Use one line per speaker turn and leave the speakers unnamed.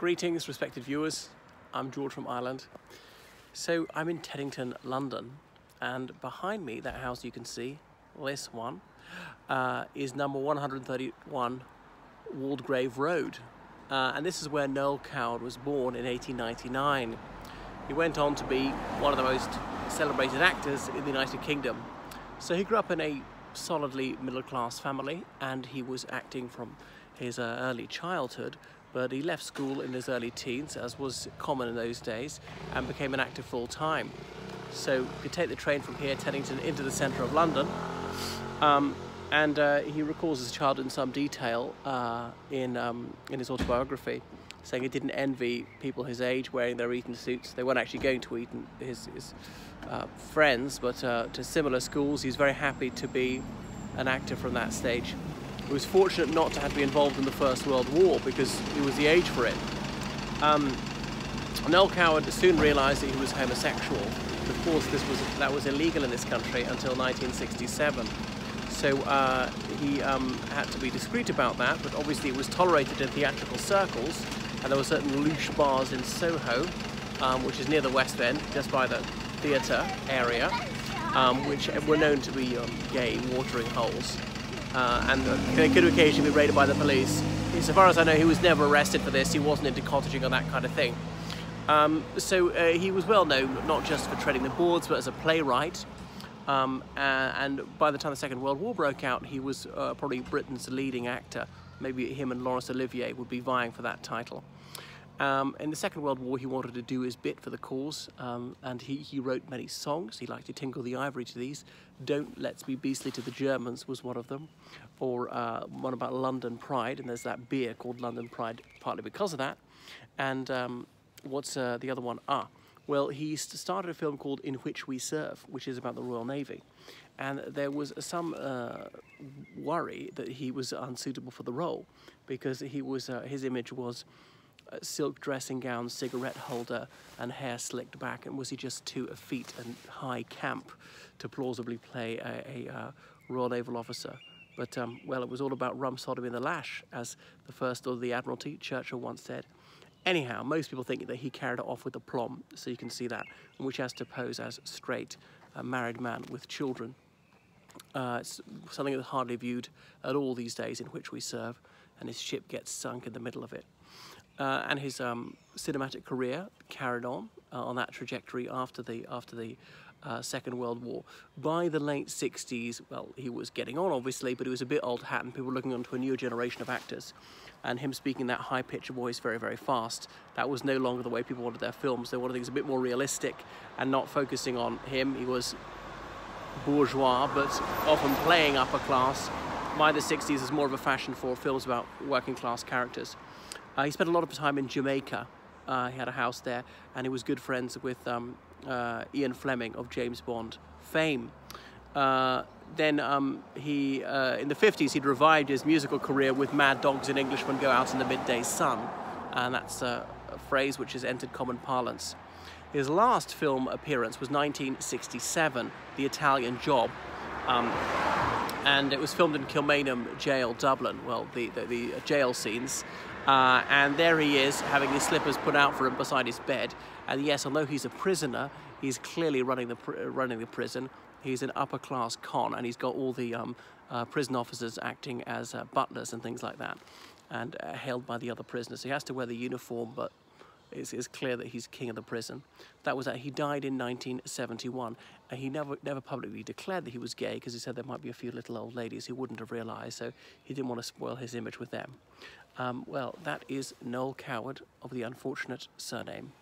Greetings, respected viewers. I'm George from Ireland. So I'm in Teddington, London, and behind me, that house you can see, this one, is number 131 Waldegrave Road. And this is where Noel Coward was born in 1899. He went on to be one of the most celebrated actors in the United Kingdom. So he grew up in a solidly middle-class family, and he was acting from his early childhood, but he left school in his early teens, as was common in those days, and became an actor full-time. So you could take the train from here, Teddington, into the centre of London. He recalls his childhood in some detail in his autobiography, saying he didn't envy people his age wearing their Eton suits. They weren't actually going to Eton, his friends, but to similar schools. He was very happy to be an actor from that stage. He was fortunate not to have to be involved in the First World War because he was the age for it. Noel Coward soon realised that he was homosexual. Of course, that was illegal in this country until 1967. So he had to be discreet about that, but obviously it was tolerated in theatrical circles, and there were certain loose bars in Soho, which is near the West End, just by the theatre area, which were known to be gay watering holes. And they could occasionally be raided by the police. So far as I know, he was never arrested for this. He wasn't into cottaging or that kind of thing. He was well known not just for treading the boards, but as a playwright. And by the time the Second World War broke out, he was probably Britain's leading actor. Maybe him and Laurence Olivier would be vying for that title. In the Second World War, he wanted to do his bit for the cause, and he wrote many songs. He liked to tinkle the ivory to these. Don't Let's Be Beastly to the Germans was one of them, or one about London Pride, and there's that beer called London Pride partly because of that. And what's the other one? Well, he started a film called In Which We Serve, which is about the Royal Navy. And there was some worry that he was unsuitable for the role because his image was silk dressing gown, cigarette holder, and hair slicked back, and was he just too effete and high camp to plausibly play a Royal Naval officer? But, well, it was all about rum, sodomy, and the lash, as the First Lord of the Admiralty, Churchill, once said. Anyhow, most people think that he carried it off with aplomb, so you can see that, which has to pose as straight, a married man with children. It's something that's hardly viewed at all these days, In Which We Serve, and his ship gets sunk in the middle of it. And his cinematic career carried on that trajectory after the Second World War. By the late 60s, well, he was getting on, obviously, but he was a bit old hat, and people were looking onto a newer generation of actors. And him speaking that high-pitched voice very, very fast, that was no longer the way people wanted their films. They wanted things a bit more realistic and not focusing on him. He was bourgeois, but often playing upper class. By the 60s, there's more of a fashion for films about working-class characters. He spent a lot of time in Jamaica. He had a house there, and he was good friends with Ian Fleming of James Bond fame. Then in the 50s, he'd revived his musical career with Mad Dogs and Englishmen Go Out in the Midday Sun, and that's a phrase which has entered common parlance. His last film appearance was 1967, The Italian Job, and it was filmed in Kilmainham Jail, Dublin, well, the jail scenes. And there he is, having his slippers put out for him beside his bed. And yes, although he's a prisoner, he's clearly running the prison. He's an upper-class con, and he's got all the prison officers acting as butlers and things like that, and held by the other prisoners. So he has to wear the uniform, but it's clear that he's king of the prison. That was that. He died in 1971, and he never publicly declared that he was gay, because he said there might be a few little old ladies who wouldn't have realised, so he didn't want to spoil his image with them. Well, that is Noel Coward of the unfortunate surname.